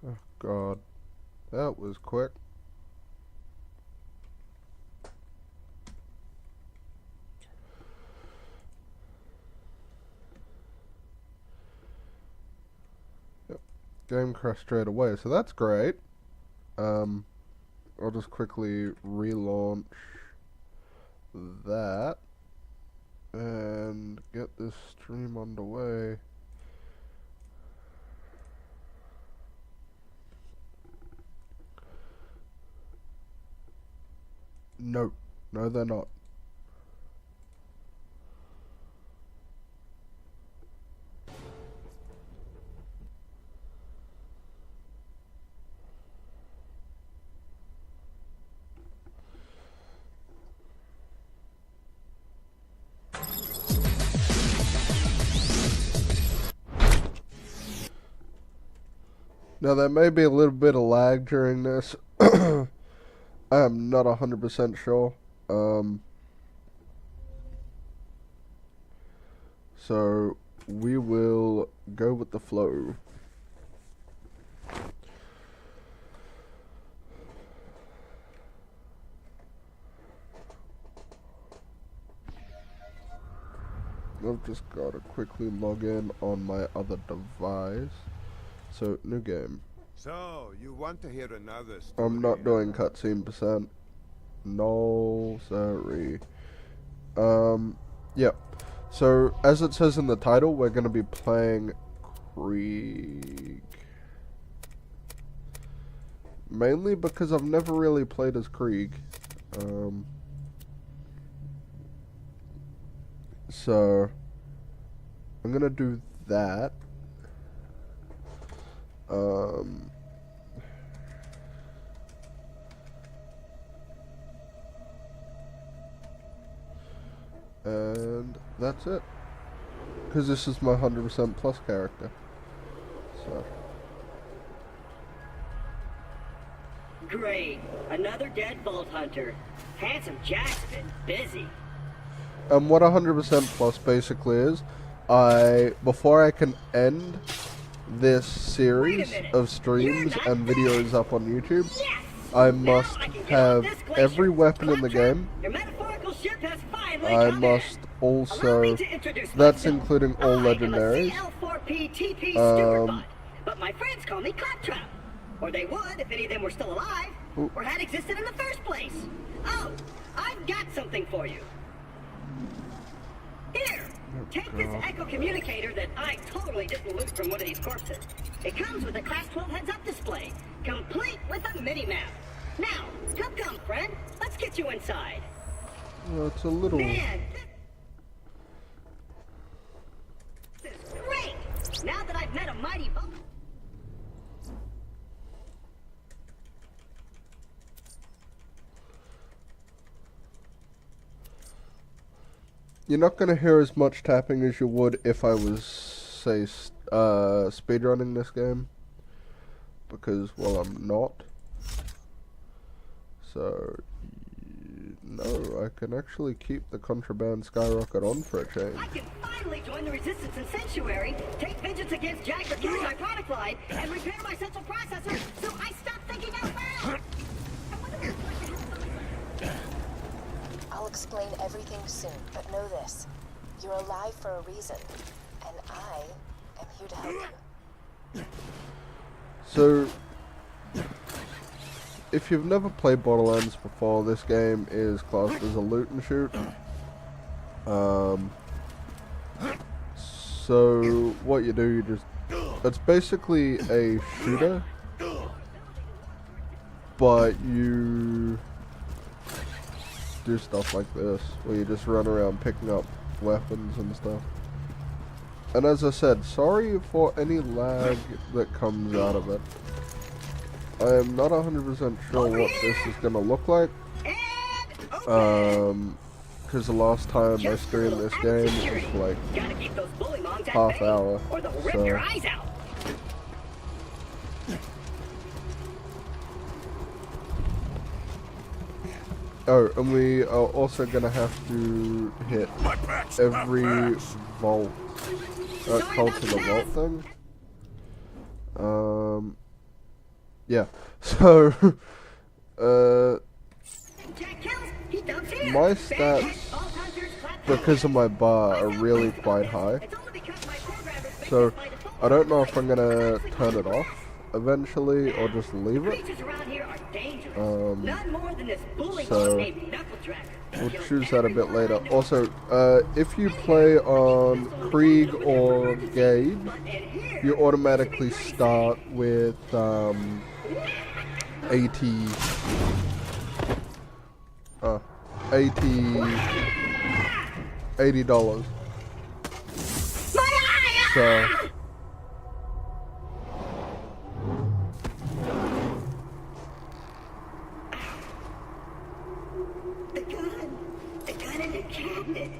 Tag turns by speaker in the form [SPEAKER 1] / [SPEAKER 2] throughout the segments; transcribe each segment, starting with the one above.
[SPEAKER 1] Oh god, that was quick. Yep. Game crashed straight away, so that's great. I'll just quickly relaunch that and get this stream underway. No, no they're not. Now there may be a little bit of lag during this. I am not 100% sure. So we will go with the flow. I've just got to quickly log in on my other device. So, new game.
[SPEAKER 2] So, you want to hear another story?
[SPEAKER 1] I'm not doing cutscene percent. No, sorry. Yeah. So, as it says in the title, we're going to be playing Kreig. Mainly because I've never really played as Kreig. So, I'm going to do that. And that's it. Because this is my 100% plus character. So.
[SPEAKER 3] Great. Another dead Vault Hunter. Handsome Jack's been busy.
[SPEAKER 1] And what 100% plus basically is, before I can end this series of streams and videos up on YouTube,
[SPEAKER 3] Yes!
[SPEAKER 1] I must have every weapon in the game.
[SPEAKER 3] Your metaphorical ship has finally
[SPEAKER 1] I
[SPEAKER 3] come
[SPEAKER 1] must
[SPEAKER 3] in.
[SPEAKER 1] also, that's including all legendaries.
[SPEAKER 3] But my friends call me Claptrap. Or they would if any of them were still alive, or had existed in the first place. Oh, I've got something for you. Here, take this echo communicator that I totally didn't loot from one of these corpses. It comes with a Class 12 heads-up display, complete with a mini-map. Now, come, friend. Let's get you inside.
[SPEAKER 1] Well, it's a little...
[SPEAKER 3] Man, this is great! Now that I've met a mighty boat...
[SPEAKER 1] You're not going to hear as much tapping as you would if I was, say, speedrunning this game. Because, well, I'm not. So, no, I can actually keep the contraband skyrocket on for a change.
[SPEAKER 3] I can finally join the Resistance in Sanctuary, take vengeance against Jack the Killer's my product line, and repair my central processor so I stop thinking out loud!
[SPEAKER 4] I'll explain everything soon, but know this. You're alive for a reason, and I am here to help you.
[SPEAKER 1] So, if you've never played Borderlands before, this game is classed as a loot and shoot. So, what you do, you just... It's basically a shooter, but you do stuff like this, where you just run around picking up weapons and stuff. And as I said, sorry for any lag that comes out of it. I am not 100% sure what this is going to look like. Because the last time I streamed this game, it was like half hour. So. Oh, and we are also going to have to hit every vault, call to the vault thing. Yeah. So,
[SPEAKER 3] Jack kills, he dumps here.
[SPEAKER 1] my
[SPEAKER 3] Bad
[SPEAKER 1] stats,
[SPEAKER 3] hit, bolt hunters, clap
[SPEAKER 1] because of my bar, are really quite high. So, I don't know if I'm gonna turn it off eventually or just leave it. So, we'll choose that a bit later. Also, if you play on Kreig or Gauge, you automatically start with 80 $80. So
[SPEAKER 3] the gun in the cabinet.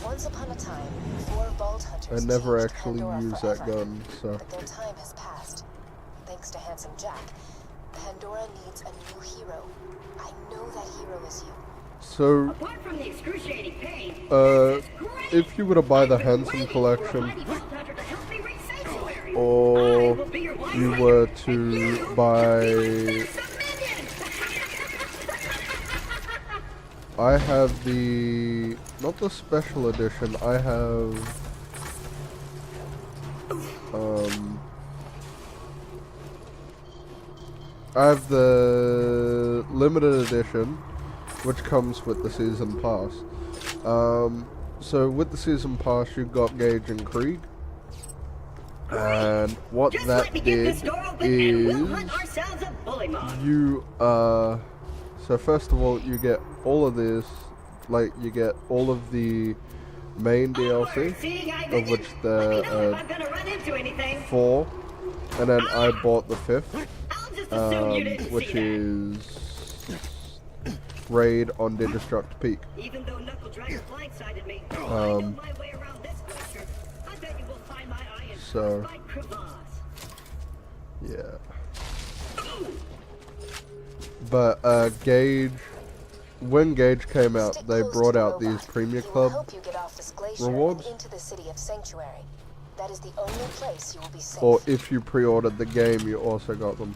[SPEAKER 4] Once upon a time, 4 Vault Hunters
[SPEAKER 1] I never
[SPEAKER 4] changed
[SPEAKER 1] actually
[SPEAKER 4] Pandora
[SPEAKER 1] used
[SPEAKER 4] forever.
[SPEAKER 1] that gun, so
[SPEAKER 4] But their time has passed. Thanks to Handsome Jack, Pandora needs a new hero. I know that hero is you.
[SPEAKER 1] so
[SPEAKER 3] Apart from the excruciating pain,
[SPEAKER 1] if you were to buy the Handsome collection, or you were to buy, I have the, not the special edition, I have the limited edition, which comes with the season pass. So with the season pass, you got Gauge and Kreig, and what
[SPEAKER 3] just
[SPEAKER 1] that
[SPEAKER 3] let me get
[SPEAKER 1] did
[SPEAKER 3] this door open and we'll
[SPEAKER 1] is
[SPEAKER 3] hunt ourselves a bully mob.
[SPEAKER 1] you so first of all, you get all of this, like you get all of the main DLC, of which there are 4, and then I bought the 5th, which is Raid on Digistruct Peak.
[SPEAKER 3] Even though Knuckle Dragger blindsided me, I know my way around this glacier. I bet you will find my eye in
[SPEAKER 1] So,
[SPEAKER 3] by crevasse.
[SPEAKER 1] yeah. But Gauge, when Gauge came out,
[SPEAKER 4] Stick
[SPEAKER 1] they
[SPEAKER 4] close
[SPEAKER 1] brought
[SPEAKER 4] to the
[SPEAKER 1] out these
[SPEAKER 4] robot.
[SPEAKER 1] Premier
[SPEAKER 4] He will
[SPEAKER 1] Club
[SPEAKER 4] help you get off this glacier
[SPEAKER 1] rewards.
[SPEAKER 4] and into the city of Sanctuary. That is the only place you will be safe.
[SPEAKER 1] Or if you pre-ordered the game, you also got them.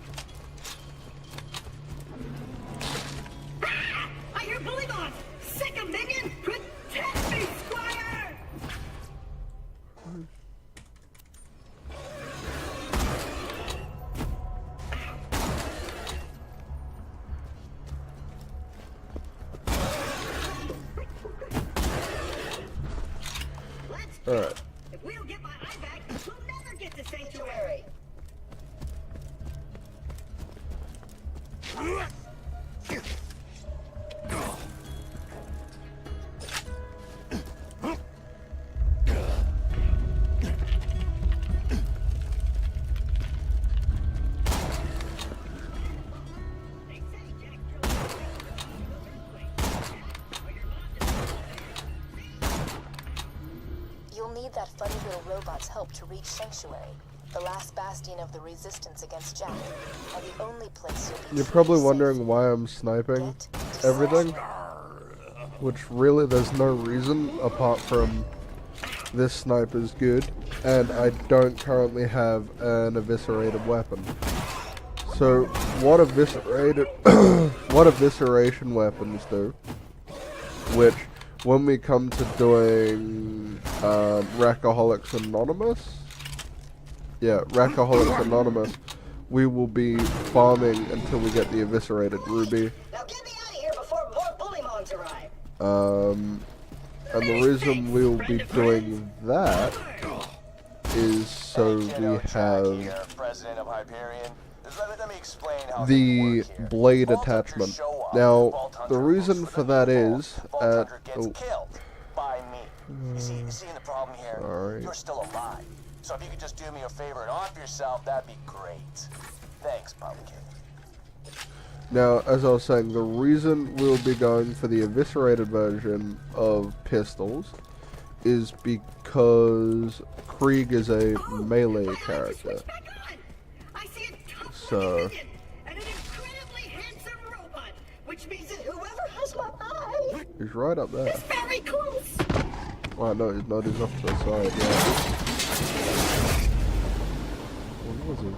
[SPEAKER 3] I hear bully mobs! Sick of minions! Protect me, Squire!
[SPEAKER 1] Alright.
[SPEAKER 3] If we don't get my eye back, we'll never get to Sanctuary.
[SPEAKER 4] You'll need that funny little robot's help to reach Sanctuary, the last bastion of the resistance against Jack, and the only place you'll be
[SPEAKER 1] You're
[SPEAKER 4] truly
[SPEAKER 1] probably
[SPEAKER 4] safe.
[SPEAKER 1] wondering why I'm sniping
[SPEAKER 4] Get to
[SPEAKER 1] everything,
[SPEAKER 4] Sanctuary.
[SPEAKER 1] which really there's no reason apart from this sniper's good, and I don't currently have an eviscerated weapon. So what eviscerated, what evisceration weapons do, which when we come to doing Rackaholics Anonymous, Rackaholics Anonymous, we will be farming until we get the eviscerated ruby.
[SPEAKER 3] Now get me out of here before more bully mobs arrive.
[SPEAKER 1] And the reason we'll be doing that is so we have
[SPEAKER 5] President of Hyperion. Let me explain how
[SPEAKER 1] the
[SPEAKER 5] things work here.
[SPEAKER 1] blade
[SPEAKER 5] Vault Hunters
[SPEAKER 1] attachment.
[SPEAKER 5] show up,
[SPEAKER 1] Now,
[SPEAKER 5] Vault Hunter
[SPEAKER 1] the reason
[SPEAKER 5] looks
[SPEAKER 1] for
[SPEAKER 5] the
[SPEAKER 1] that
[SPEAKER 5] vault,
[SPEAKER 1] is
[SPEAKER 5] Vault Hunter gets killed by me. You see the problem here?
[SPEAKER 1] Sorry.
[SPEAKER 5] You're still alive. So if you could just do me a favor and off yourself, that'd be great. Thanks, Pumpkin.
[SPEAKER 1] Now, as I was saying, the reason we'll be going for the eviscerated version of pistols is because Kreig is a melee character.
[SPEAKER 3] I see a tough
[SPEAKER 1] So-
[SPEAKER 3] minion and an incredibly handsome robot, which means that whoever has my eye
[SPEAKER 1] He's right up there.
[SPEAKER 3] is very close.
[SPEAKER 1] Oh no, he's not. He's off to the side. Yeah. What was he?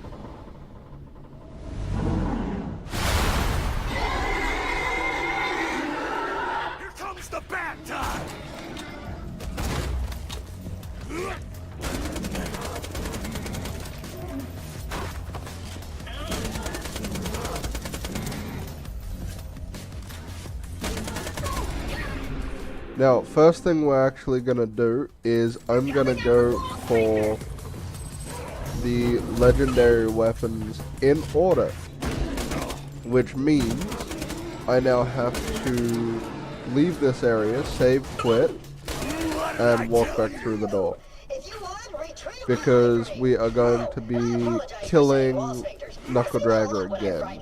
[SPEAKER 1] Now, first thing we're actually gonna do is I'm gonna go for the legendary weapons in order, which means I now have to leave this area, save, quit, and walk back through the door. Because we are going to be killing Knuckle Dragger again.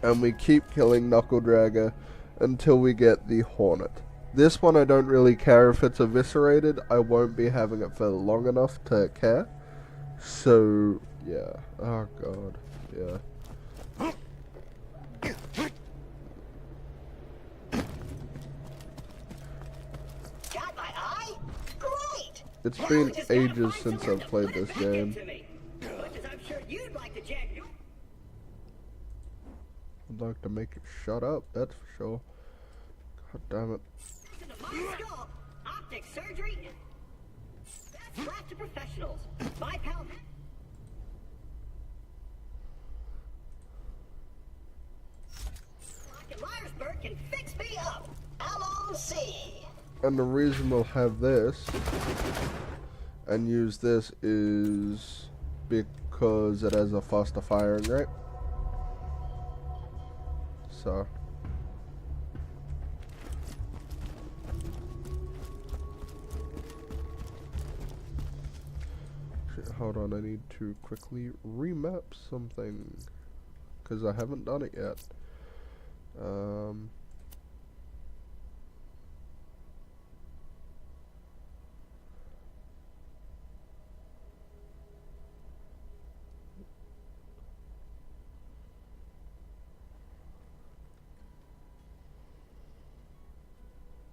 [SPEAKER 1] And we keep killing Knuckle Dragger until we get the Hornet. This one I don't really care if it's eviscerated. I won't be having it for long enough to care. So, yeah. Oh god. Yeah.
[SPEAKER 3] Got my eye? Great!
[SPEAKER 1] It's been ages since I've played this game. I'd like to make it shut up, that's for sure. God damn it.
[SPEAKER 3] Optic surgery. That's left to professionals. My pal. Myersburg can fix me up. I'm on C.
[SPEAKER 1] And the reason we'll have this and use this is because it has a faster firing rate. So shit, hold on, I need to quickly remap something because I haven't done it yet.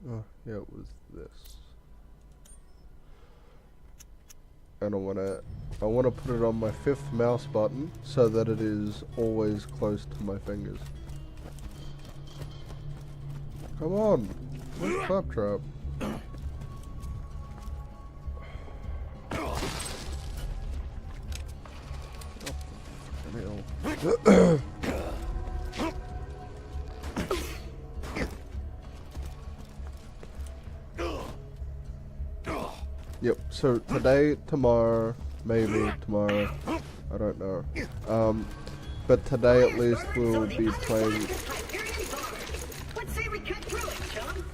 [SPEAKER 1] Oh, yeah, it was this. And I wanna put it on my 5th mouse button so that it is always close to my fingers. Come on, where's Claptrap? Oh, yep, so today, tomorrow, maybe tomorrow, I don't know. But today at least we'll be playing.
[SPEAKER 3] Let's say we cut through it, chum.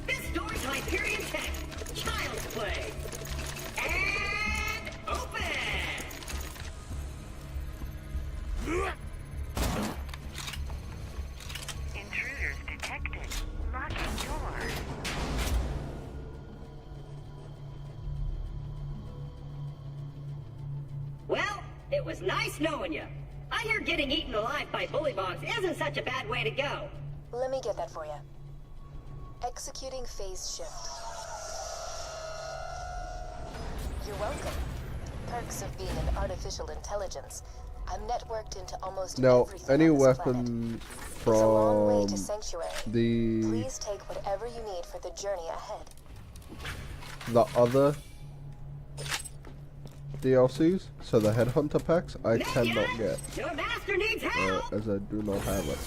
[SPEAKER 3] This door's Hyperion Tech. Child's play. And open!
[SPEAKER 6] Intruders detected. Locking door.
[SPEAKER 3] Well, it was nice knowing you. I hear getting eaten alive by bullymongs isn't such a bad way to go.
[SPEAKER 4] Let me get that for you. Executing phase shift. You're welcome. Perks of being an artificial intelligence. I'm networked into almost
[SPEAKER 1] Now,
[SPEAKER 4] everything
[SPEAKER 1] any
[SPEAKER 4] on this planet.
[SPEAKER 1] weapon
[SPEAKER 4] It's a long way to
[SPEAKER 1] from
[SPEAKER 4] Sanctuary.
[SPEAKER 1] the
[SPEAKER 4] Please take whatever you need for the journey ahead.
[SPEAKER 1] other DLCs, so the Headhunter packs, I cannot get,
[SPEAKER 3] Your master needs help!
[SPEAKER 1] as I do not have it.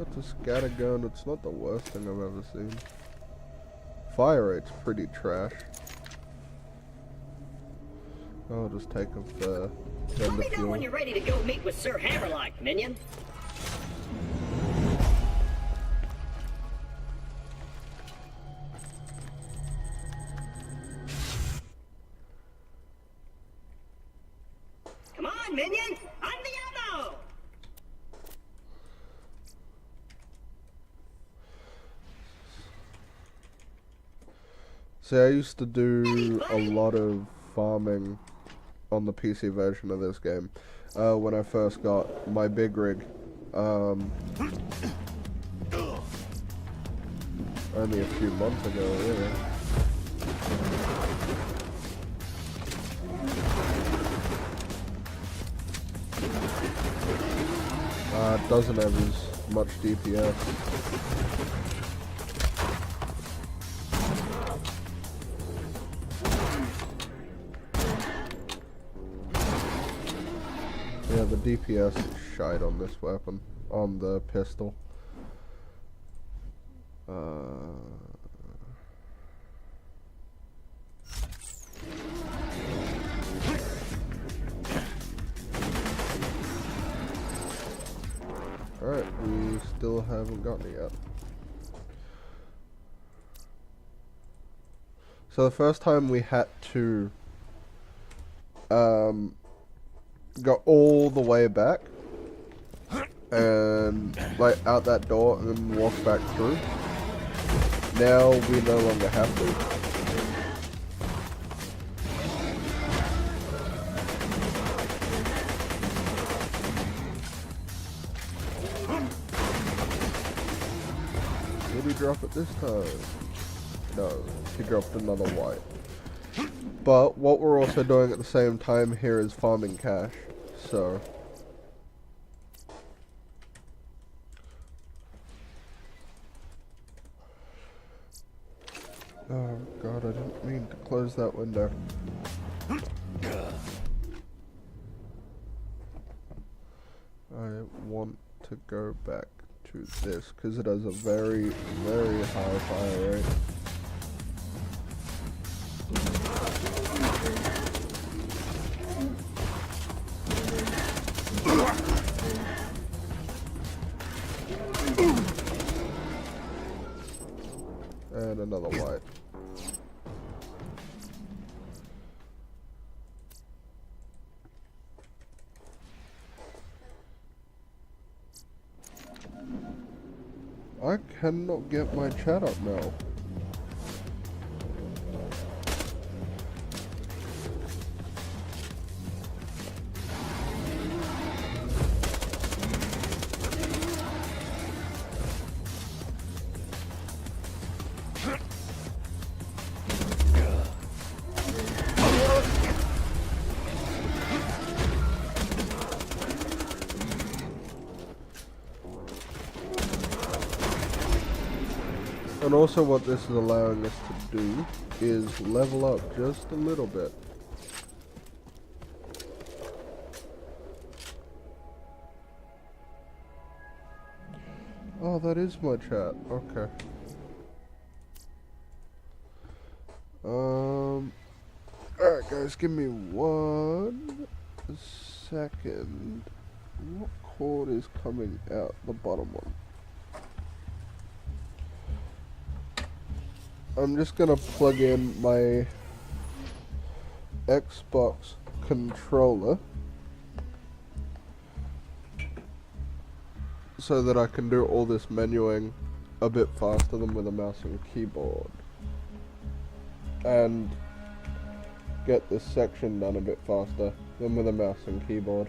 [SPEAKER 1] It's a scattergun, it's not the worst thing I've ever seen. Fire rate's pretty trash. I'll just take them for
[SPEAKER 3] Let me know
[SPEAKER 1] fuel.
[SPEAKER 3] when you're ready to go meet with Sir Hammerlock, minion. Come on, minion! On the ammo!
[SPEAKER 1] See, I used to do a lot of farming on the PC version of this game when I first got my big rig. Only a few months ago, really. It doesn't have as much DPS. the DPS is shite on this weapon, on the pistol. Alright, we still haven't gotten it yet. So the first time we had to go all the way back and like out that door and then walk back through. Now we no longer have to. Did he drop it this time? No, he dropped another white. But what we're also doing at the same time here is farming cash, so. Oh god, I didn't mean to close that window. I want to go back to this because it has a very, very high fire rate. And another white. I cannot get my chat up now. And also what this is allowing us to do is level up just a little bit. Oh, that is my chat. Okay. Alright guys, give me 1 second. What cord is coming out? The bottom one. I'm just gonna plug in my Xbox controller so that I can do all this menuing a bit faster than with a mouse and keyboard, and get this section done a bit faster than with a mouse and keyboard.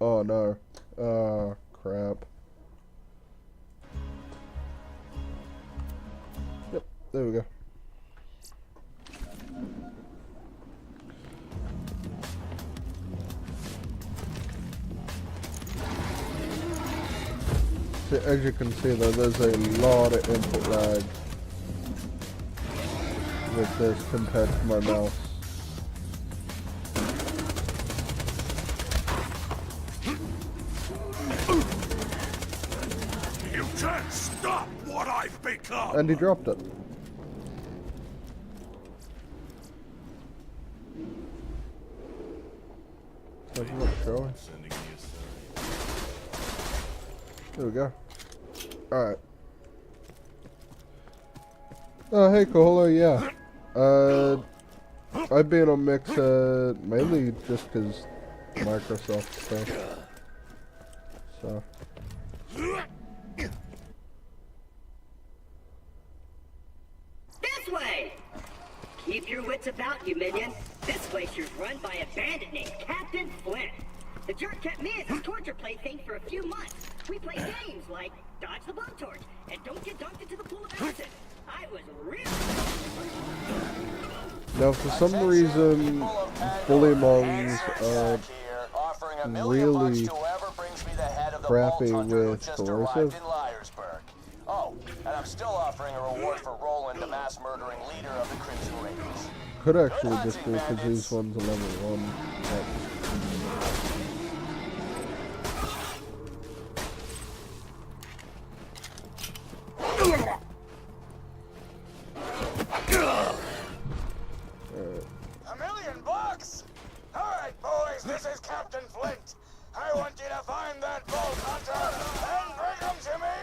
[SPEAKER 1] Oh no. Oh crap. Yep, there we go. So as you can see though, there's a lot of input lag with this compared to my mouse.
[SPEAKER 2] You can't stop what I've become!
[SPEAKER 1] And he dropped it. That's not showing. There we go. Alright. Oh, hey, Koholo, yeah. I've been on Mixer mainly just because Microsoft stuff. So.
[SPEAKER 3] This way! Keep your wits about you, minion. This glacier's run by a bandit named Captain Flint. The jerk kept me as his torture plaything for a few months. We played games like dodge the blowtorch and don't get dunked into the pool of acid. I was really...
[SPEAKER 1] Now, for some reason, Bullymong's really crappy with corrosive.
[SPEAKER 5] Oh, And I'm still offering a reward for Roland, the mass murdering leader of the Crimson Raiders.
[SPEAKER 1] Could actually just do because these ones are level 1.
[SPEAKER 5] $1,000,000? Alright, boys, this is Captain Flint. I want you to find that Vault Hunter and bring him to me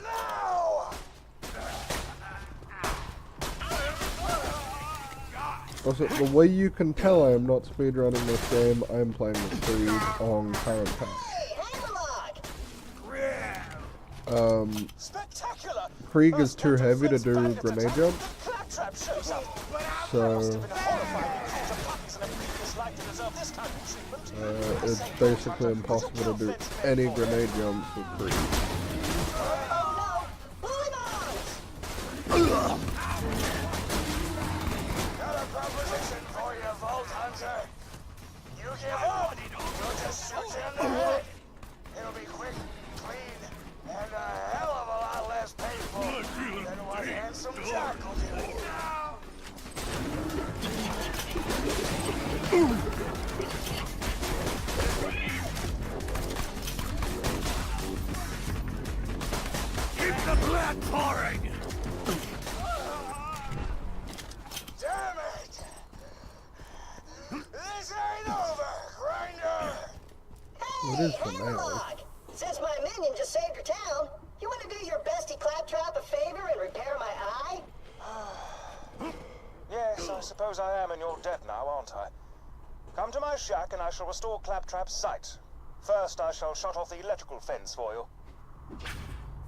[SPEAKER 5] now!
[SPEAKER 1] Also, the way you can tell I am not speedrunning this game, I am playing with Kreig on current pack.
[SPEAKER 5] Spectacular!
[SPEAKER 1] Kreig is too heavy to do grenade jump, so it's basically impossible to do any grenade jumps with Kreig.
[SPEAKER 5] Got a proposition for you, Vault Hunter. You give up, you'll just shoot you in the head. It'll be quick, clean, and a hell of a lot less painful than what Handsome Jack will do.
[SPEAKER 2] Keep the blood pouring!
[SPEAKER 5] Damn it! This ain't over, Grinder!
[SPEAKER 1] What is the mail?
[SPEAKER 3] Since my minion just saved your town, you want to do your bestie Claptrap a favor and repair my eye?
[SPEAKER 5] Yes, I suppose I am in your debt now, aren't I? Come to my shack and I shall restore Claptrap's sight. First, I shall shut off the electrical fence for you.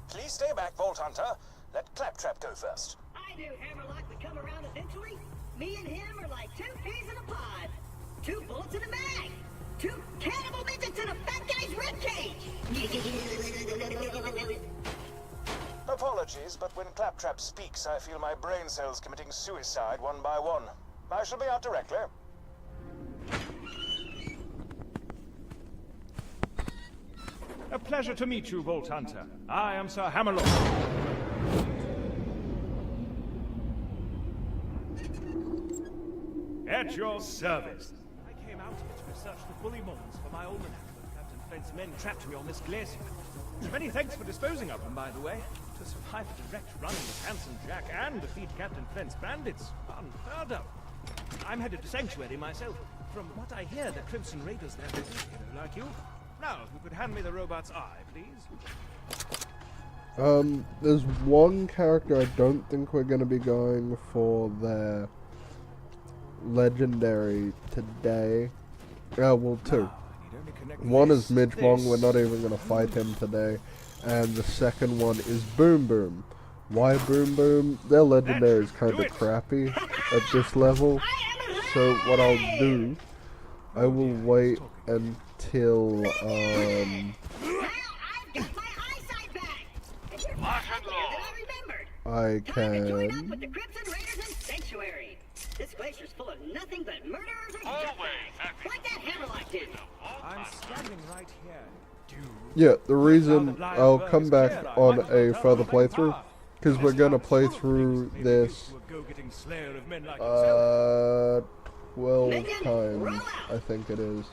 [SPEAKER 5] Please stay back, Vault Hunter. Let Claptrap go first.
[SPEAKER 3] I knew Hammerlock would come around eventually. Me and him are like 2 peas in a pod. 2 bullets in a bag. 2 cannibal midgets in a fat guy's ribcage.
[SPEAKER 5] Apologies, but when Claptrap speaks, I feel my brain cells committing suicide one by one. I shall be out directly.
[SPEAKER 7] A pleasure to meet you, Vault Hunter. I am Sir Hammerlock. At your service. I came out here to research the bully moments for my almanac when Captain Flint's men trapped me on this glacier. Many thanks for disposing of them, by the way. To survive a direct run with Handsome Jack and defeat Captain Flint's bandits, unheard of. I'm headed to Sanctuary myself. From what I hear, the Crimson Raiders there are a hero like you. Now, if you could hand me the robot's eye, please.
[SPEAKER 1] There's one character I don't think we're going to be going for their legendary today. Well, 2. One is Midge Wong, we're not even going to fight him today. And the second one is Boom Boom. Why Boom Boom? Their legendary is kind of crappy at this level. So what I'll do, I will wait until,
[SPEAKER 3] Now I've got my eyesight back. And you're happier than I remembered.
[SPEAKER 1] I
[SPEAKER 3] Time to join up
[SPEAKER 1] can...
[SPEAKER 3] with the Crimson Raiders in Sanctuary. This glacier's full of nothing but murderers and juggalos. Like that Hammerlock did.
[SPEAKER 7] I'm standing right here, dude.
[SPEAKER 1] Yeah, the reason I'll come back on a further playthrough, because we're going to play through this 12 times, I think it is.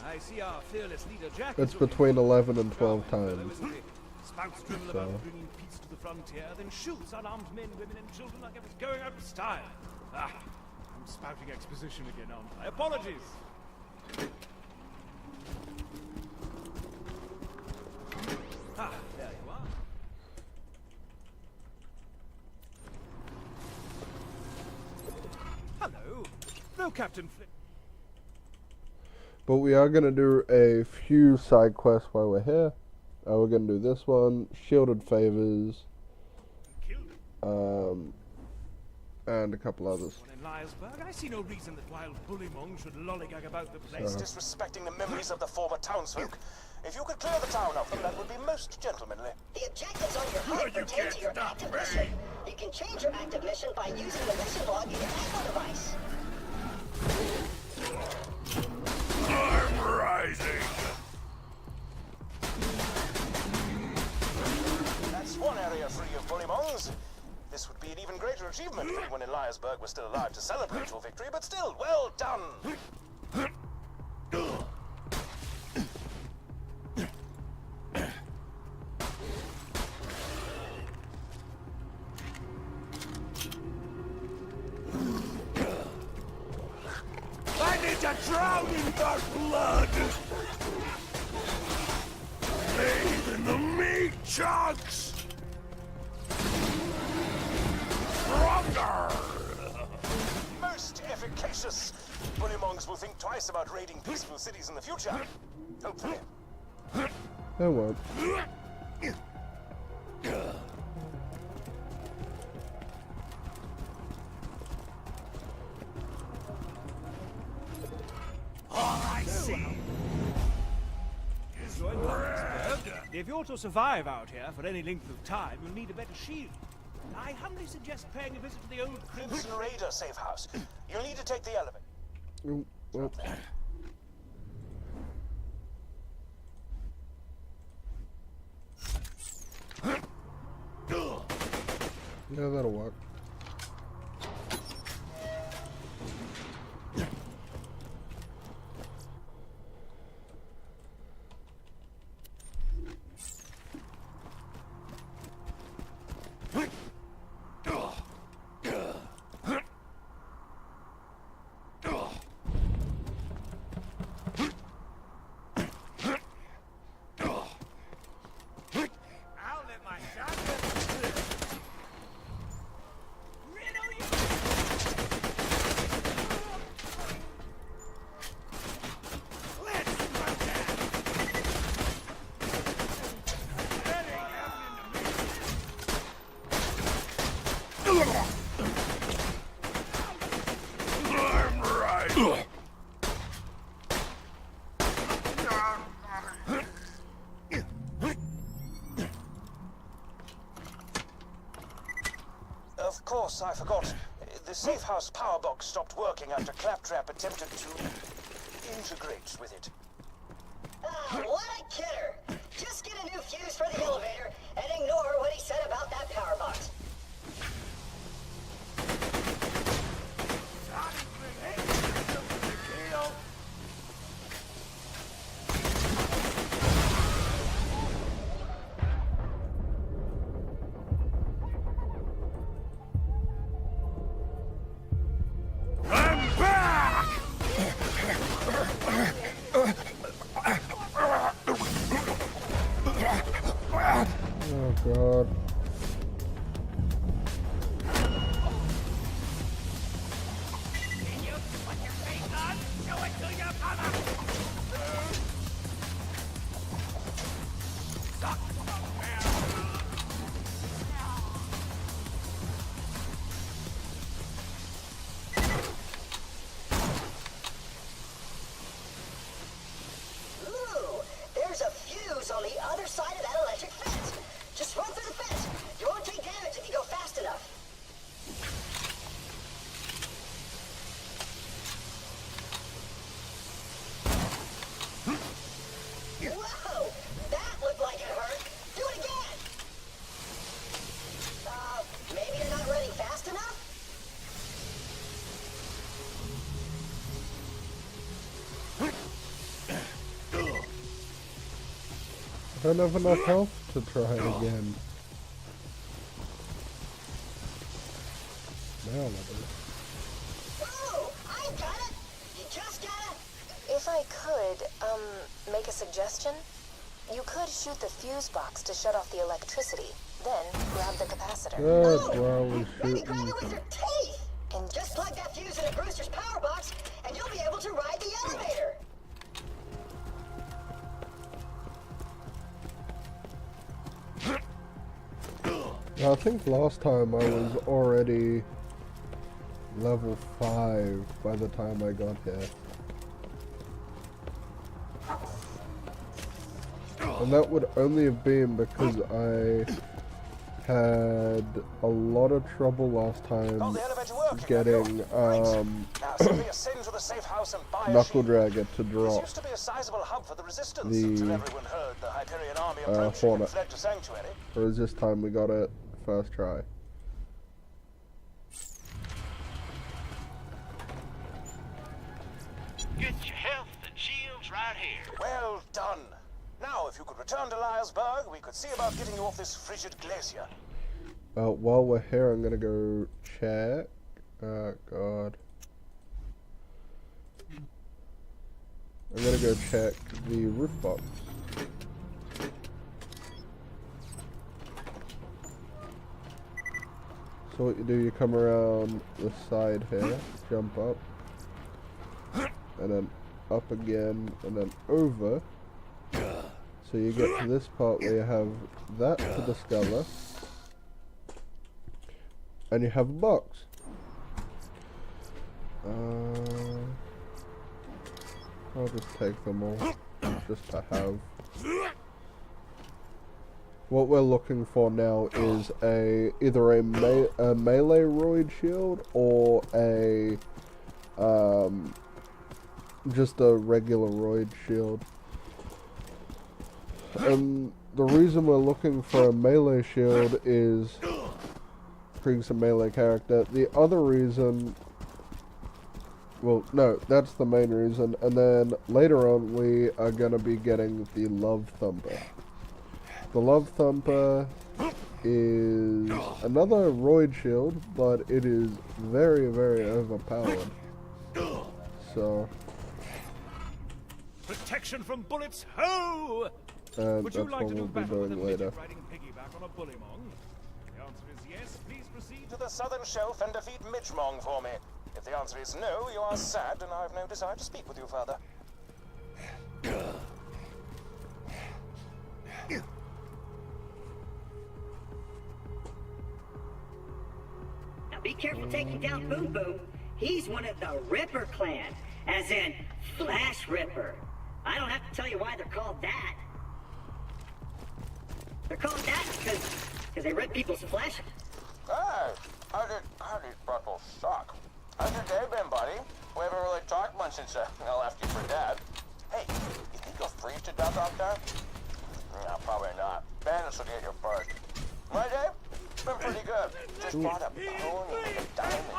[SPEAKER 7] I see our fearless leader Jack.
[SPEAKER 1] It's between 11 and 12 times.
[SPEAKER 7] Spouts drivel about bringing peace to the frontier, then shoots unarmed men, women, and children like it was going out of style. Ah, I'm spouting exposition again, aren't I? Apologies. Ah, there you are. Hello. Hello, Captain Flint.
[SPEAKER 1] But we are going to do a few side quests while we're here. We're going to do this one, Shielded Favors, and a couple others.
[SPEAKER 7] In Liarsburg, I see no reason that wild bullymong should lollygag about the place.
[SPEAKER 5] Disrespecting the memories of the former townsfolk. If you could clear the town of them, that would be most gentlemanly.
[SPEAKER 3] The objectives on your HUD pertain to your active mission. You can change your active mission by using the mission log in your Echo device.
[SPEAKER 2] I'm rising!
[SPEAKER 5] That's one area free of bullymong. things. This would be an even greater achievement if anyone in Liarsburg was still alive to celebrate your victory, but still, well done!
[SPEAKER 2] I need to drown in dark blood! Bathe in the meat chunks! Stronger!
[SPEAKER 5] Most efficacious! Bullymongs will think twice about raiding peaceful cities in the future. Hopefully.
[SPEAKER 1] They won't.
[SPEAKER 2] I see.
[SPEAKER 7] Join Liarsburg. If you're to survive out here for any length of time, you'll need a better shield. I humbly suggest paying a visit to the old
[SPEAKER 5] Crimson Raider safe house. You'll need to take the elevator.
[SPEAKER 1] Oh, well. Yeah, that'll work.
[SPEAKER 2] I'll let my shotgun slip. Let's run that. That ain't happening to me. I'm right.
[SPEAKER 5] Of course, I forgot. The safe house power box stopped working after Claptrap attempted to integrate with it.
[SPEAKER 3] Ah, what a kidder! Just get a new fuse for the elevator and ignore what he said about that power box.
[SPEAKER 2] I'm back!
[SPEAKER 1] Oh god.
[SPEAKER 3] Ooh, there's a fuse on the other side of that electric fence. Just run through the fence. You won't take damage if you go fast enough. Whoa! That looked like it hurt. Do it again. Maybe you're not running fast enough?
[SPEAKER 1] I don't have enough health to try it again. Now I do.
[SPEAKER 3] Ooh, I got it. You just gotta...
[SPEAKER 4] If I could, make a suggestion? You could shoot the fuse box to shut off the electricity, then grab the capacitor.
[SPEAKER 1] That's where I was
[SPEAKER 3] Maybe grab
[SPEAKER 1] shooting.
[SPEAKER 3] it with your teeth.
[SPEAKER 4] And
[SPEAKER 3] Just plug that fuse in a Brewster's power box, and you'll be able to ride the elevator.
[SPEAKER 1] I think last time I was already level 5 by the time I got here. And that would only have been because I had a lot of trouble last time
[SPEAKER 5] Oh, the elevator working.
[SPEAKER 1] getting
[SPEAKER 5] Now simply ascend to the safe house and buy
[SPEAKER 1] Knuckle
[SPEAKER 5] a shield.
[SPEAKER 1] Dragger to
[SPEAKER 5] This
[SPEAKER 1] drop.
[SPEAKER 5] used to be a sizable hub for the resistance
[SPEAKER 1] The,
[SPEAKER 5] until everyone heard the Hyperion army approaching and
[SPEAKER 1] Hornet.
[SPEAKER 5] fled to Sanctuary.
[SPEAKER 1] Whereas this time we got it first try.
[SPEAKER 8] Get your health and shields right here.
[SPEAKER 5] Well done. Now, if you could return to Lyresburg, we could see about getting you off this frigid glacier.
[SPEAKER 1] While we're here, I'm gonna go check. Oh god. I'm gonna go check the roof box. So what you do, you come around the side here, jump up, and then up again, and then over. So you get to this part where you have that to discover, and you have a box. I'll just take them all, just to have. What we're looking for now is either a melee roid shield or a just a regular roid shield. And the reason we're looking for a melee shield is Kreig's a melee character. The other reason, well, no, that's the main reason. And then later on, we are going to be getting the Love Thumper. The Love Thumper is another roid shield, but it is very, very overpowered. So,
[SPEAKER 7] Protection from bullets, ho!
[SPEAKER 1] and
[SPEAKER 7] Would
[SPEAKER 1] that's
[SPEAKER 7] you
[SPEAKER 1] what
[SPEAKER 7] like to
[SPEAKER 1] we'll
[SPEAKER 7] do
[SPEAKER 1] be
[SPEAKER 7] battle with a
[SPEAKER 1] doing later.
[SPEAKER 7] midget riding piggyback on a bullymong? The answer is yes. Please proceed.
[SPEAKER 5] To the southern shelf and defeat Midgemong for me. If the answer is no, you are sad, and I have no desire to speak with you further.
[SPEAKER 3] Now be careful taking down Boom Boom. He's one of the Ripper clan, as in Flash Ripper. I don't have to tell you why they're called that. They're called that because they rip people's flesh.
[SPEAKER 5] Hey, how did Brussels suck? How's your day been, buddy? We haven't really talked much since I left you for dead. Hey, you think you'll freeze to death out there? No, probably not. Bandits will get you first. My day? It's been pretty good. Just bought a pony with diamonds.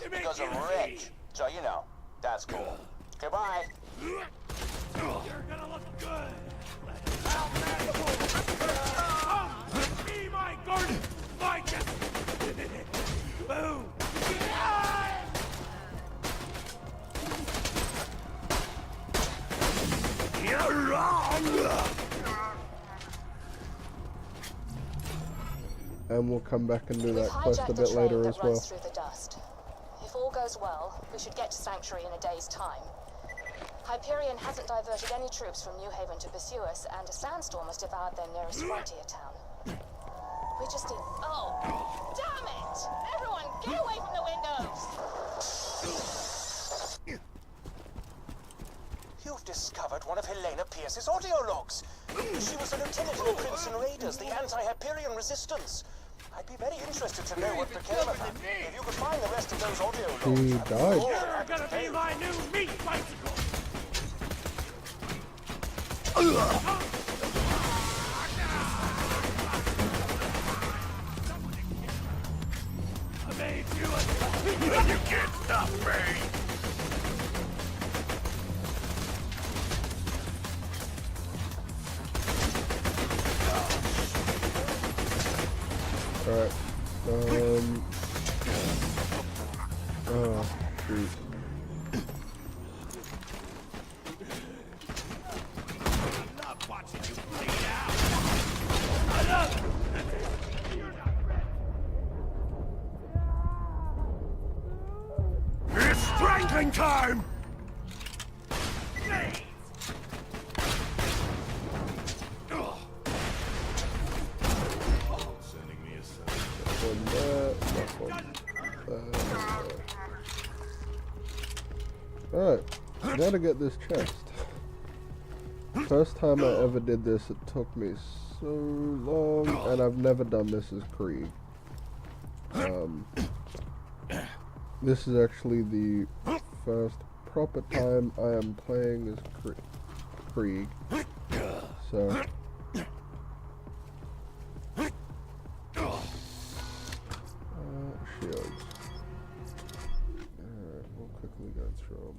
[SPEAKER 5] Yeah, because I'm rich. So, you know, that's cool. Goodbye.
[SPEAKER 2] You're gonna look good. Be my garden. My just. Boom. You're wrong.
[SPEAKER 1] And we'll come back and do
[SPEAKER 4] We've
[SPEAKER 1] that quest a
[SPEAKER 4] hijacked the
[SPEAKER 1] bit
[SPEAKER 4] train
[SPEAKER 1] later
[SPEAKER 4] that
[SPEAKER 1] as well.
[SPEAKER 4] runs through the dust. If all goes well, we should get to Sanctuary in a day's time. Hyperion hasn't diverted any troops from New Haven to pursue us, and a sandstorm has devoured their nearest frontier town. We just need... Oh! Damn it! Everyone, get away from the windows!
[SPEAKER 5] You've discovered one of Helena Pierce's audio logs. She was a lieutenant in the Crimson Raiders, the anti-Hyperion resistance. I'd be very interested to know what became of her. If you could find the rest of those audio logs...
[SPEAKER 1] He
[SPEAKER 5] I'd be
[SPEAKER 1] died.
[SPEAKER 5] more than
[SPEAKER 2] You're
[SPEAKER 5] happy to
[SPEAKER 2] gonna
[SPEAKER 5] pay
[SPEAKER 2] be
[SPEAKER 5] you.
[SPEAKER 2] my new meat bicycle. I made you a... You can't stop me.
[SPEAKER 1] Alright. Oh, shoot.
[SPEAKER 2] I love watching you bleed out. I love it. You're not ready. It's strangling time. Hey. Sending me a sign.
[SPEAKER 1] One that, that one. Alright, gotta get this chest. First time I ever did this, it took me so long, and I've never done this as Kreig. This is actually the first proper time I am playing as Kreig. So, from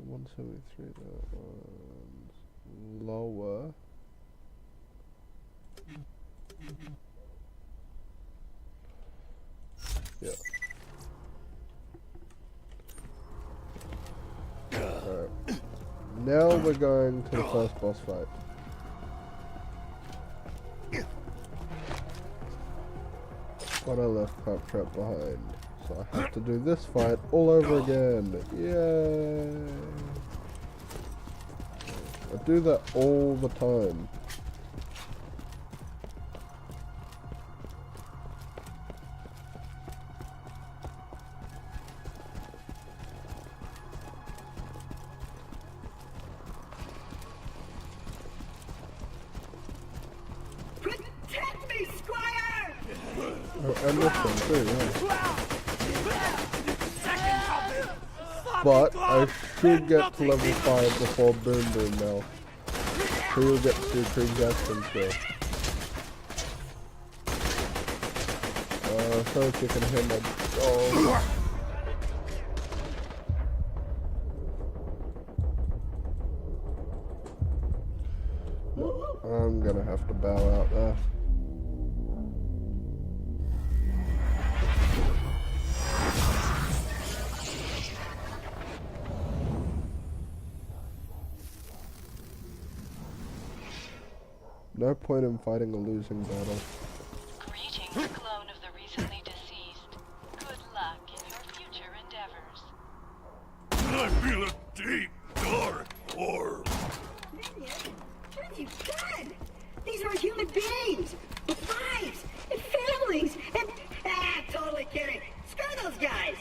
[SPEAKER 1] 173. That one's lower. Yeah. Alright. Now we're going to the first boss fight. But I left Claptrap behind, so I have to do this fight all over again. Yay! I do that all the time.
[SPEAKER 3] Protect me, Squire!
[SPEAKER 1] Oh, and this one too, yeah. But I should get to level 5 before Boom Boom now. So you'll get to Kreig Jackson still. So if you can hear my dog. I'm gonna have to bow out there. No point in fighting a losing battle.
[SPEAKER 6] Greetings, clone of the recently deceased. Good luck in your future endeavors.
[SPEAKER 2] I feel a deep, dark orb.
[SPEAKER 3] Minion, what have you done? These are human beings with lives and families and... totally kidding. Screw those guys.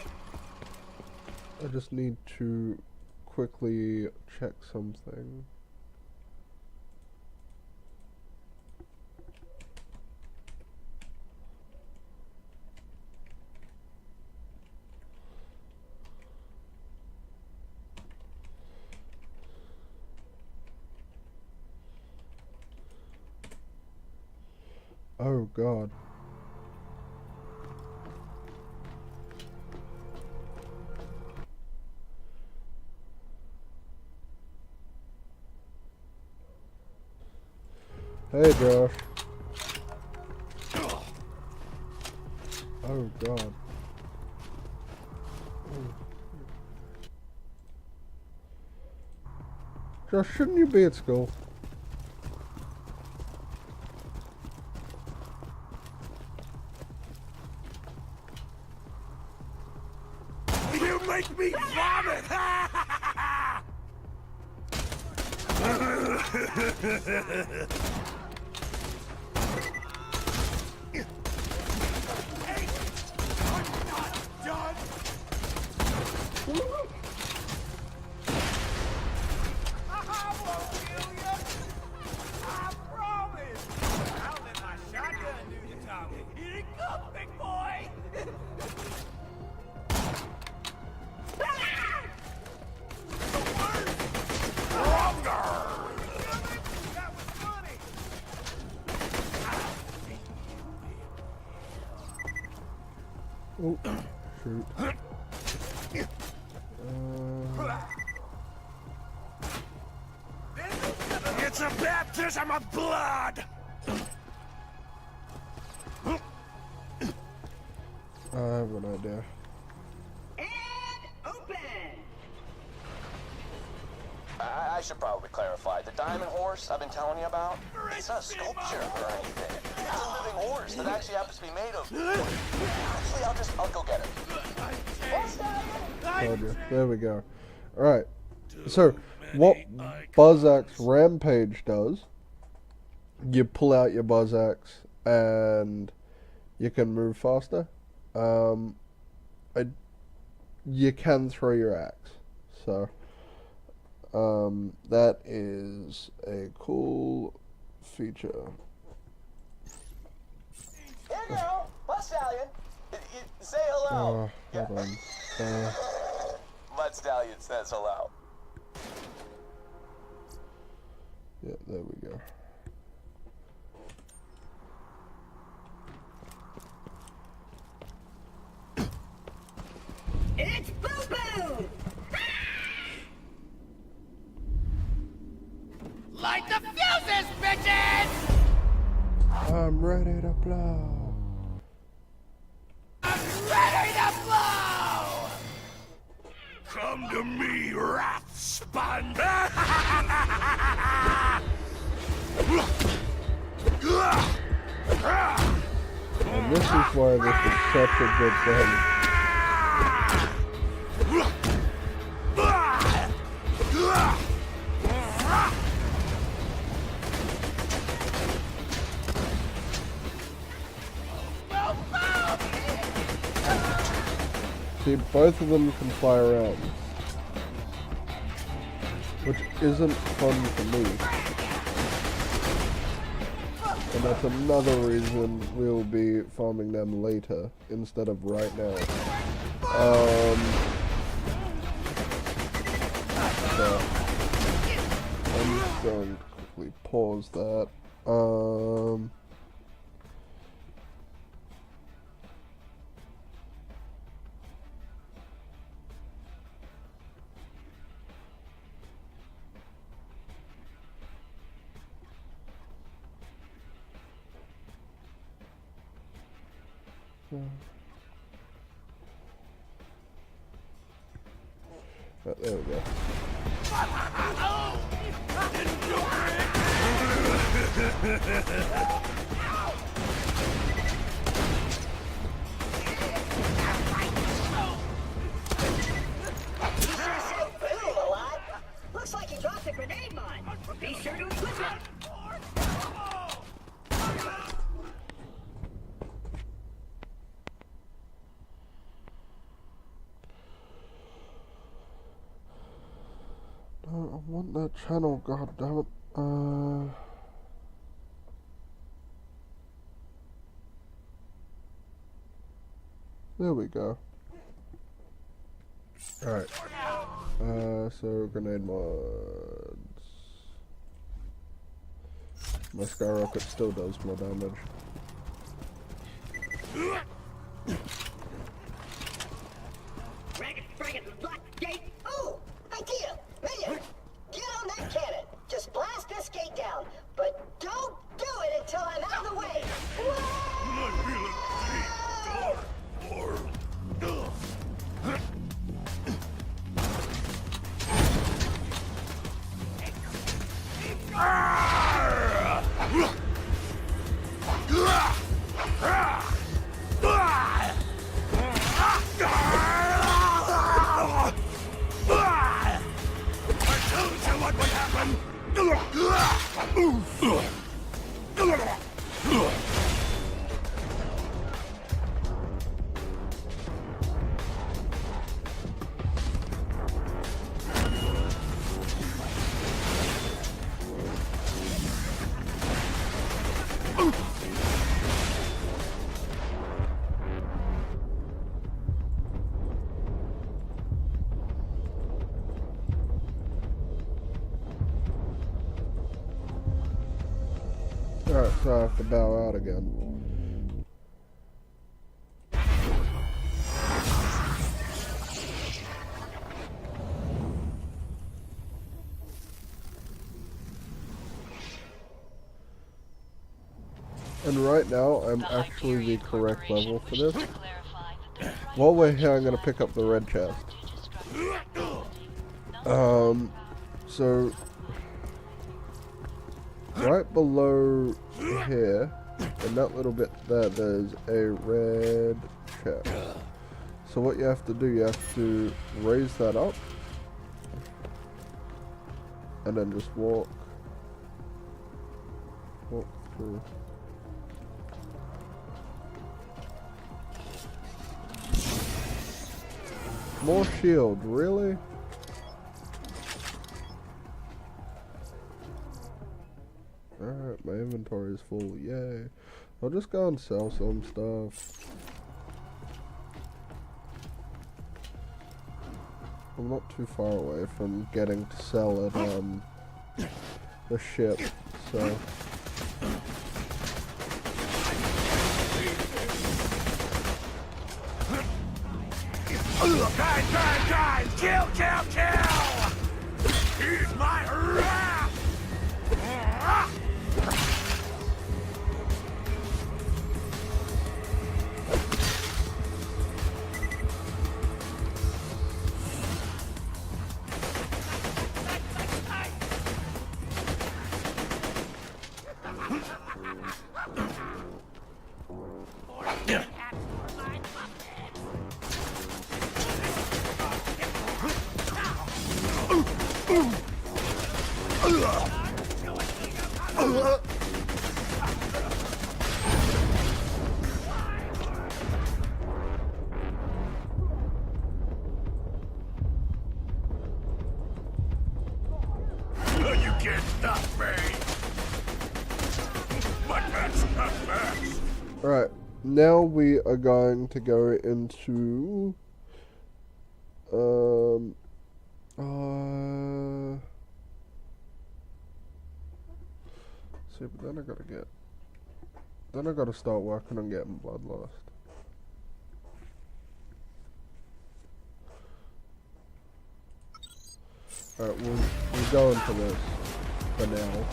[SPEAKER 1] I just need to quickly check something. Oh God. Hey Josh. Oh God. Josh, shouldn't you be at school?
[SPEAKER 2] You make me vomit! Hey! I'm not done! I won't kill you! I promise! I'll let my shotgun do the talking. Here it comes, big boy!
[SPEAKER 1] Oh, shoot.
[SPEAKER 2] It's a baptism of blood!
[SPEAKER 1] I have an idea.
[SPEAKER 3] And open!
[SPEAKER 5] I should probably clarify. The diamond horse I've been telling you about, it's not a sculpture or anything. It's a living horse that actually happens to be made of... Actually, I'll go get it.
[SPEAKER 1] Told you. There we go. Alright. So, what Buzz-Axe Rampage does, you pull out your Buzz-Axe and you can move faster. You can throw your axe. So, that is a cool feature.
[SPEAKER 5] Here you go. Mud Stallion. Say hello.
[SPEAKER 1] Hold on.
[SPEAKER 5] Mud Stallion says hello.
[SPEAKER 1] Yeah, there we go. I'm ready to blow.
[SPEAKER 2] Ready to blow! Come to me, wrath sponge!
[SPEAKER 1] And this is why this is such a good thing. See, both of them can fly around, which isn't fun for me. And that's another reason we'll be farming them later instead of right now. So I'm just going to quickly pause that. Right, there we go.
[SPEAKER 3] He sure said boom a lot. Looks like he dropped a grenade mine. Be sure to equip it.
[SPEAKER 1] No, I want that channel, god damn it. There we go. Alright. So grenade mods. My skyrocket still does more damage.
[SPEAKER 3] Frag it, black gate. Ooh, idea. Minion, get on that cannon. Just blast this gate down. But don't do it until I'm out of the way.
[SPEAKER 1] Alright, so I have to bow out again. And right now, I'm actually the correct level for this. While we're here, I'm going to pick up the red chest. So right below here, in that little bit there, there's a red chest. So what you have to do, you have to raise that up, and then just walk through. More shield, really? Alright, my inventory is full, yay. I'll just go and sell some stuff. I'm not too far away from getting to sell at the ship, so...
[SPEAKER 2] Guys! Kill! He's my wrath! You can't stop me!
[SPEAKER 1] Alright, now we are going to go into see, but then I gotta start working on getting Bloodlust. Alright, we'll go into this for now.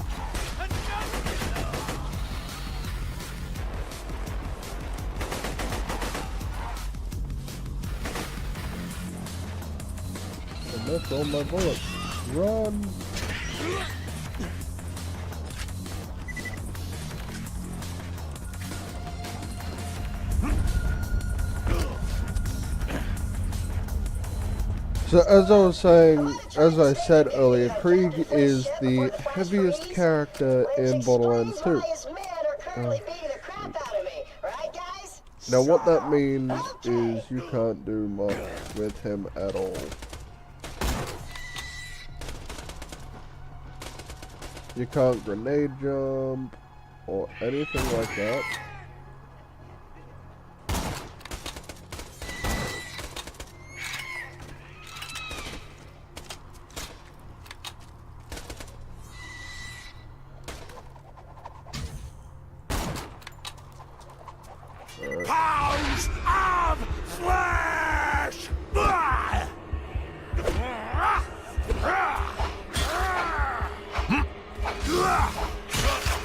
[SPEAKER 1] And that's all my bullets. Run! So as I said earlier, Kreig is the heaviest character in Borderlands 2. Now what that means is you can't do much with him at all. You can't grenade jump or anything like that.
[SPEAKER 2] Pounds of flesh!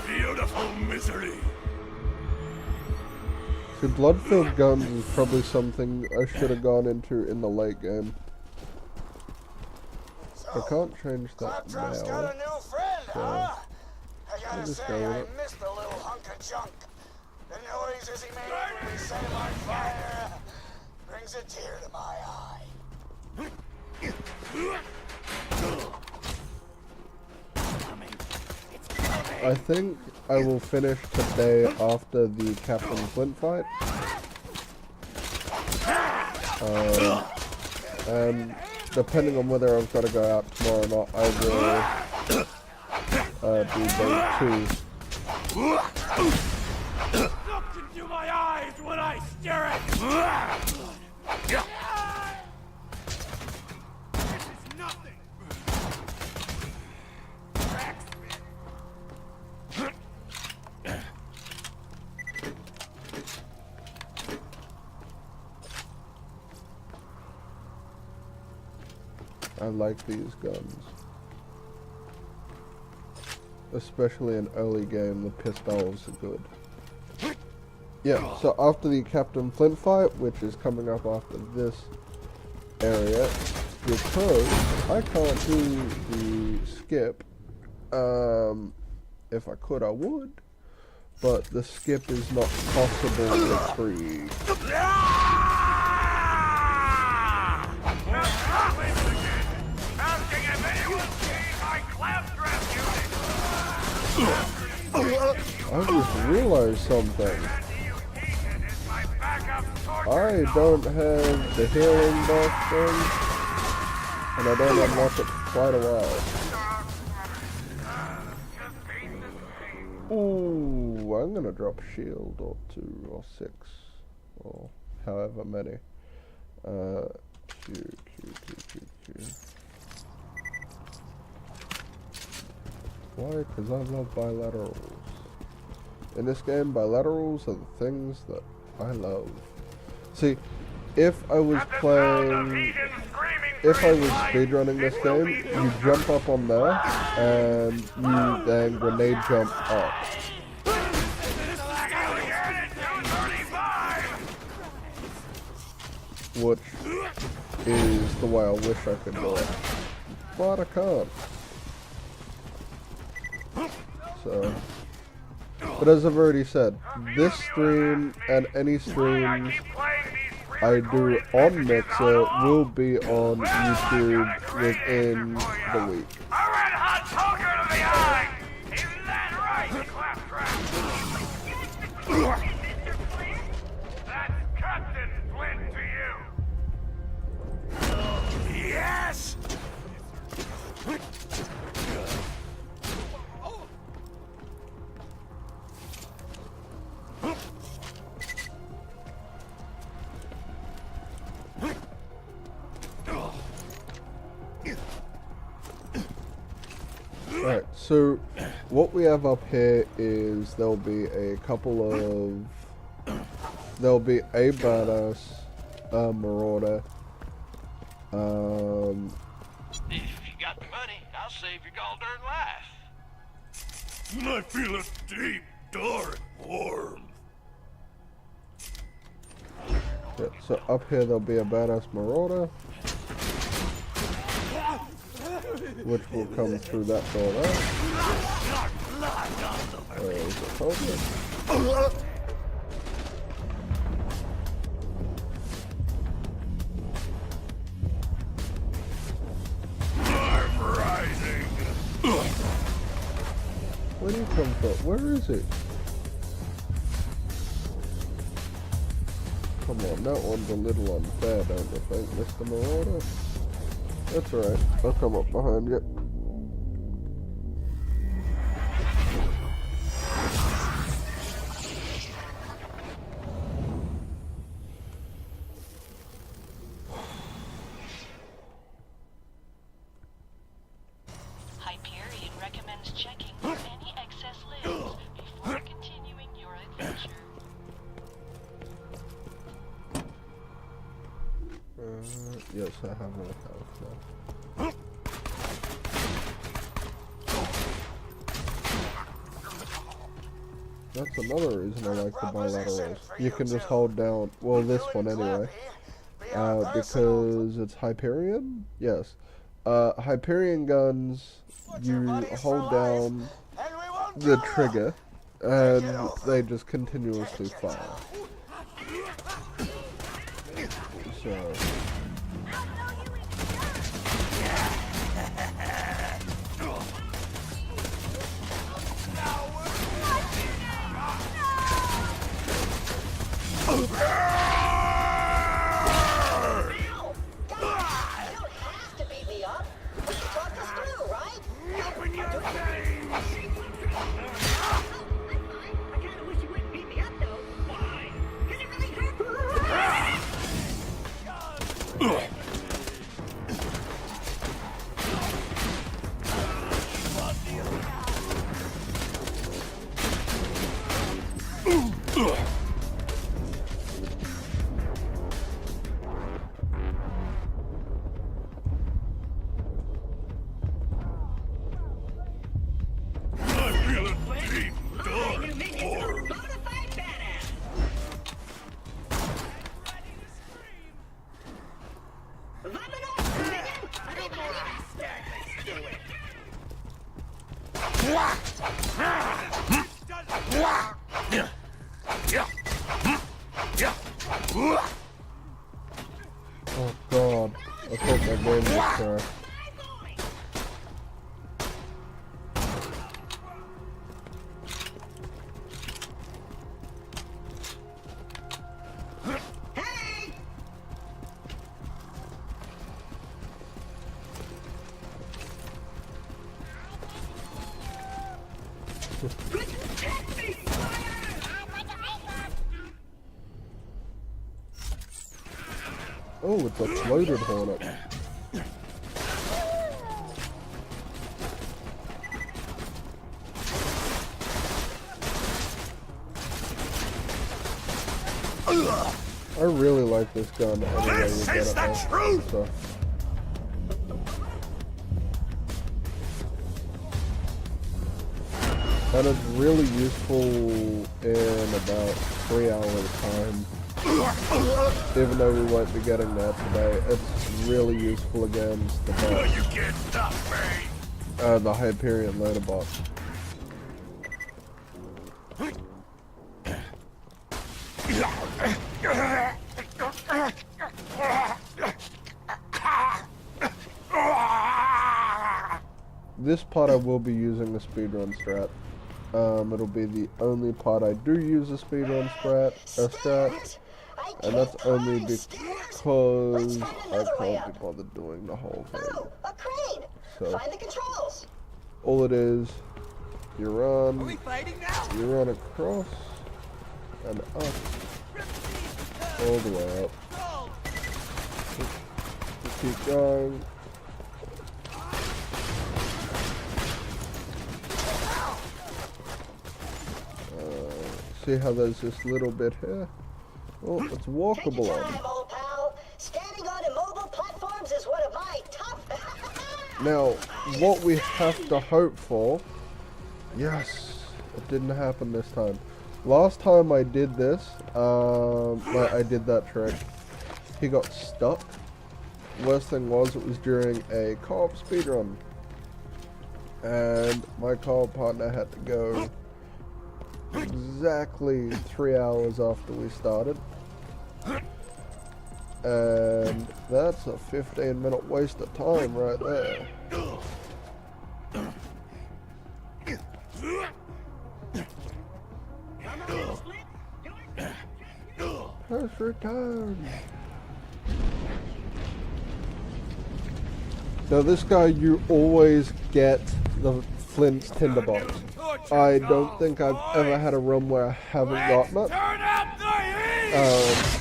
[SPEAKER 2] Beautiful misery.
[SPEAKER 1] See, blood-filled guns is probably something I should have gone into in the late game. I can't change that now.
[SPEAKER 5] Claptrap's got a new friend, huh? I gotta
[SPEAKER 1] just
[SPEAKER 5] say,
[SPEAKER 1] go with
[SPEAKER 5] I
[SPEAKER 1] it.
[SPEAKER 5] missed the little hunk of junk. The noises he made when we set him on fire brings a tear to my eye.
[SPEAKER 1] I think I will finish today after the Captain Flint fight. And depending on whether I've got to go out tomorrow or not, I will do day 2.
[SPEAKER 2] Look into my eyes when I stare at you! This is nothing!
[SPEAKER 1] I like these guns. Especially in early game, the pistols are good. Yeah, so after the Captain Flint fight, which is coming up after this area, because I can't do the skip, if I could I would, but the skip is not possible with Kreig. I just realized something. I don't have the healing buff thing, and I don't unlock it for quite a while. Ooh, I'm gonna drop a shield or 2 or 6 or however many. Q. Why? Because I love bilaterals. In this game, bilaterals are the things that I love. See, if I was speedrunning this game, you jump up on there, and you then grenade jump up. Which is the way I wish I could do it. But I can't. So, but as I've already said, this stream and any streams I do on Mixer will be on YouTube within the week.
[SPEAKER 2] A red hot poker to the eye! Isn't that right, Claptrap? That's Captain Flint to you. Yes!
[SPEAKER 1] Alright, so what we have up here is there'll be a badass marauder.
[SPEAKER 8] If you got the money, I'll save your goddamn life.
[SPEAKER 2] I feel a deep, dark warmth.
[SPEAKER 1] Yeah, so up here there'll be a badass marauder, which will come through that door there. There's the culprit.
[SPEAKER 2] I'm rising.
[SPEAKER 1] Where do you come from? Where is it? Come on, that one's a little unfair, don't you think, Mr. Marauder? That's alright, I'll come up behind you.
[SPEAKER 6] Hyperion recommends checking for any excess limbs before continuing your adventure.
[SPEAKER 1] Yes, I have more health now. That's another reason I like the bilaterals. You can just hold down, well, this one anyway, because it's Hyperion? Yes. Hyperion guns, you hold down the trigger, and they just continuously fire. So... Oh god, I thought my game was crashed. Oh, it's a floated hornet. I really like this gun.
[SPEAKER 2] This is the truth!
[SPEAKER 1] So. And it's really useful in about 3 hours time. Even though we won't be getting that today, it's really useful against the boss.
[SPEAKER 2] You can't stop me!
[SPEAKER 1] The Hyperion loader bot. this part I will be using the speedrun strat. It'll be the only part I do use a speedrun strat, and that's only because I can't be bothered doing the whole thing.
[SPEAKER 3] Oh, a crane!
[SPEAKER 1] So,
[SPEAKER 3] Find the controls!
[SPEAKER 1] all it is, you
[SPEAKER 2] Are we
[SPEAKER 1] run
[SPEAKER 2] fighting now?
[SPEAKER 1] across, and up, all the way up. Just keep going. See how there's this little bit here? Oh, it's
[SPEAKER 3] Take
[SPEAKER 1] walkable
[SPEAKER 3] your
[SPEAKER 1] on.
[SPEAKER 3] time, old pal. Standing on immobile platforms is one of my top...
[SPEAKER 1] Now, what we have to hope for... Yes, it didn't happen this time. Last time I did this, I did that trick, he got stuck. Worst thing was, it was during a co-op speedrun. And my co-op partner had to go exactly 3 hours after we started. And that's a 15-minute waste of time right there. Press return. Now this guy, you always get the Flint's tinderbox. I don't think I've ever had a run where I haven't gotten it.
[SPEAKER 2] Turn up the heat!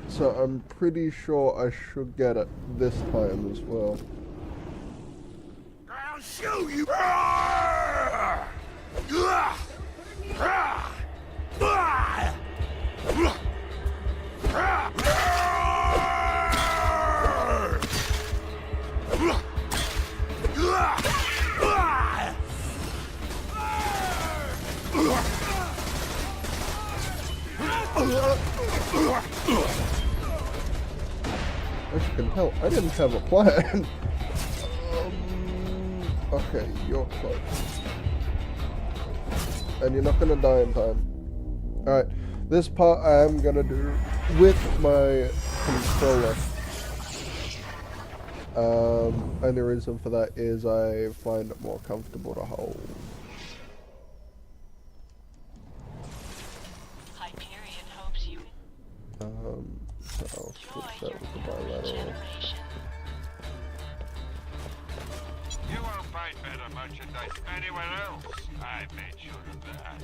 [SPEAKER 1] So I'm pretty sure I should get it this time as well.
[SPEAKER 2] I'll show you!
[SPEAKER 1] As you can tell, I didn't have a plan. Okay, you're close. And you're not gonna die in time. Alright, this part I am gonna do with my controller. And the reason for that is I find it more comfortable to hold.
[SPEAKER 6] Hyperion hopes you
[SPEAKER 1] So I'll switch that with the bilateral.
[SPEAKER 8] You won't find better merchandise anywhere else. I made sure of that.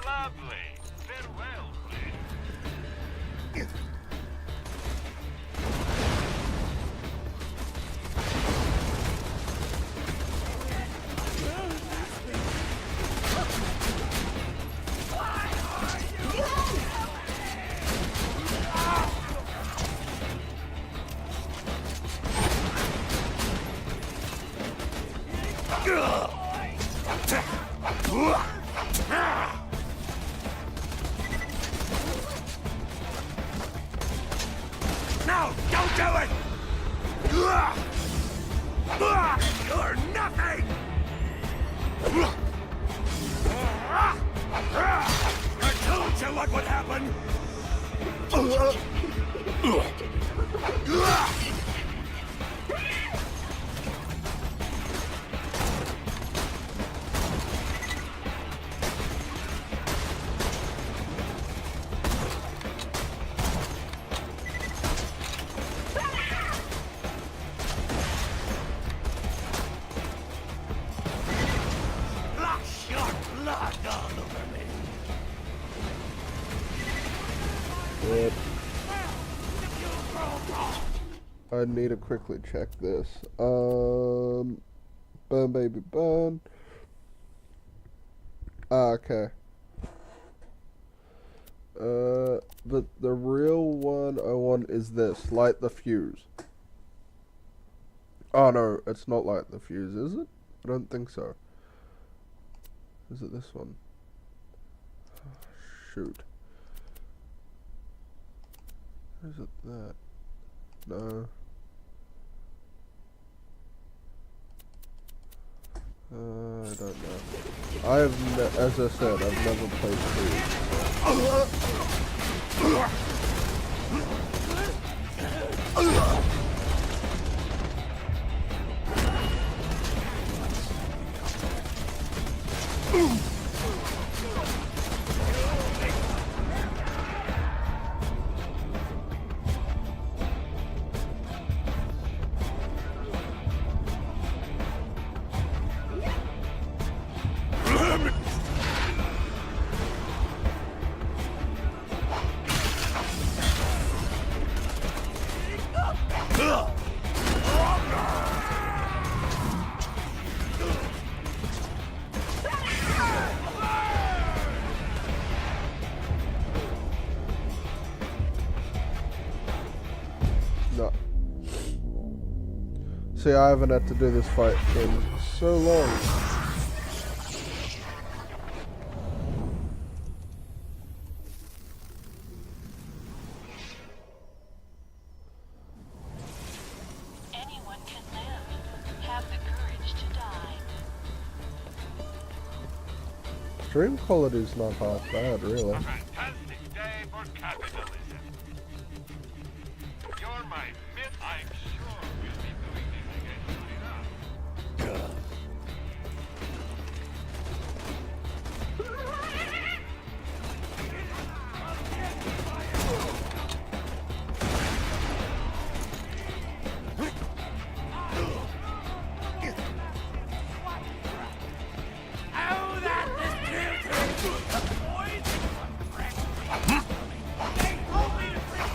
[SPEAKER 8] Lovely. Farewell, friend.
[SPEAKER 2] No, don't do it! You're nothing! I told you what would happen! Flush your blood all over me!
[SPEAKER 1] Yep. I need to quickly check this. Burn baby burn. Ah, okay. But the real one I want is this. Light the fuse. Oh no, it's not light the fuse, is it? I don't think so. Is it this one? Shoot. Is it that? No. I don't know. As I said, I've never played Honestly, I haven't had to do this fight in so long.
[SPEAKER 6] Anyone can live. Have the courage to die.
[SPEAKER 1] Stream quality's not half bad, really.
[SPEAKER 8] A fantastic day for capitalism. You're my myth. I'm sure we'll be doing this again soon enough.
[SPEAKER 2] Oh, that is beautiful, boys! They told me to bring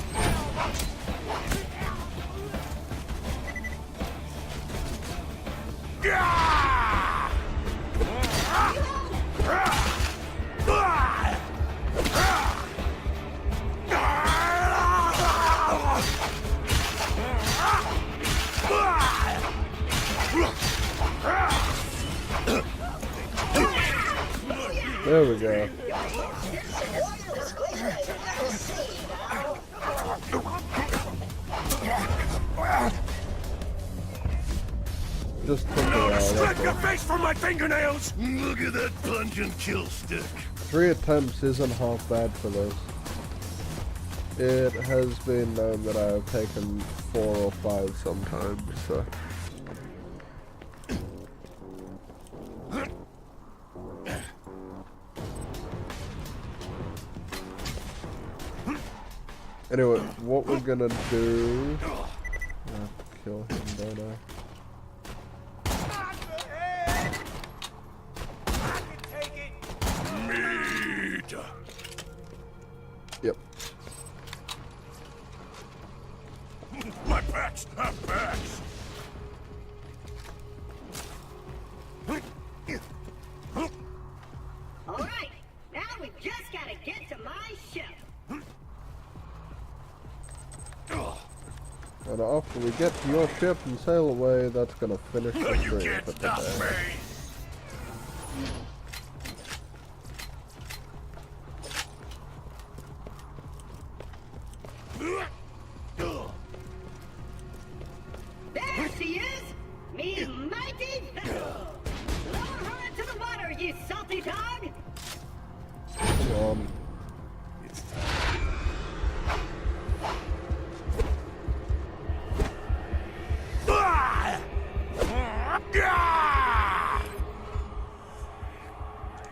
[SPEAKER 1] There we go. Just took a while, that's all.
[SPEAKER 5] face from my fingernails! Look at that pungent kill stick.
[SPEAKER 1] 3 attempts isn't half bad for this. It has been known that I have taken 4 or 5 sometimes, so. Anyway, what we're gonna do... I have to kill him, don't I?
[SPEAKER 5] Meat.
[SPEAKER 1] Yep.
[SPEAKER 5] My backs have backs.
[SPEAKER 3] All right, now we just gotta get to my ship.
[SPEAKER 1] And after we get to your ship and sail away, that's gonna finish the
[SPEAKER 5] You
[SPEAKER 1] stream
[SPEAKER 5] can't
[SPEAKER 1] for
[SPEAKER 5] stop
[SPEAKER 1] today.
[SPEAKER 5] me.
[SPEAKER 3] There she is, me mighty vessel. Lower her into the water, you salty dog.
[SPEAKER 1] Come on.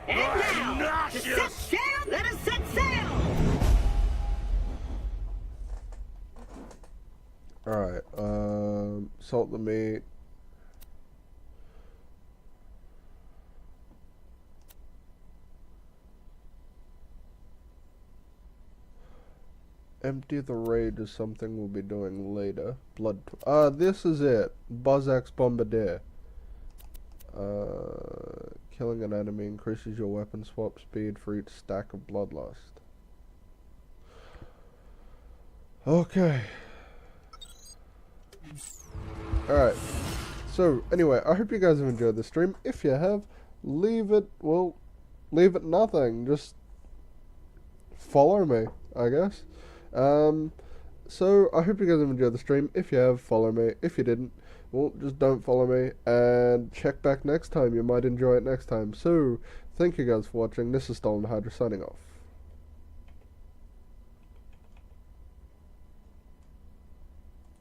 [SPEAKER 3] And now, to set sail, let us set sail.
[SPEAKER 1] Alright, salt the meat. Empty the raid is something we'll be doing later. This is it. Buzzax Bombardier. Killing an enemy increases your weapon swap speed for each stack of Bloodlust. Okay. Alright. So, anyway, I hope you guys have enjoyed the stream. If you have, leave it nothing. Just follow me, I guess. So, I hope you guys have enjoyed the stream. If you have, follow me. If you didn't, well, just don't follow me. And check back next time. You might enjoy it next time. So, thank you guys for watching. This is Stolen Hydra signing off.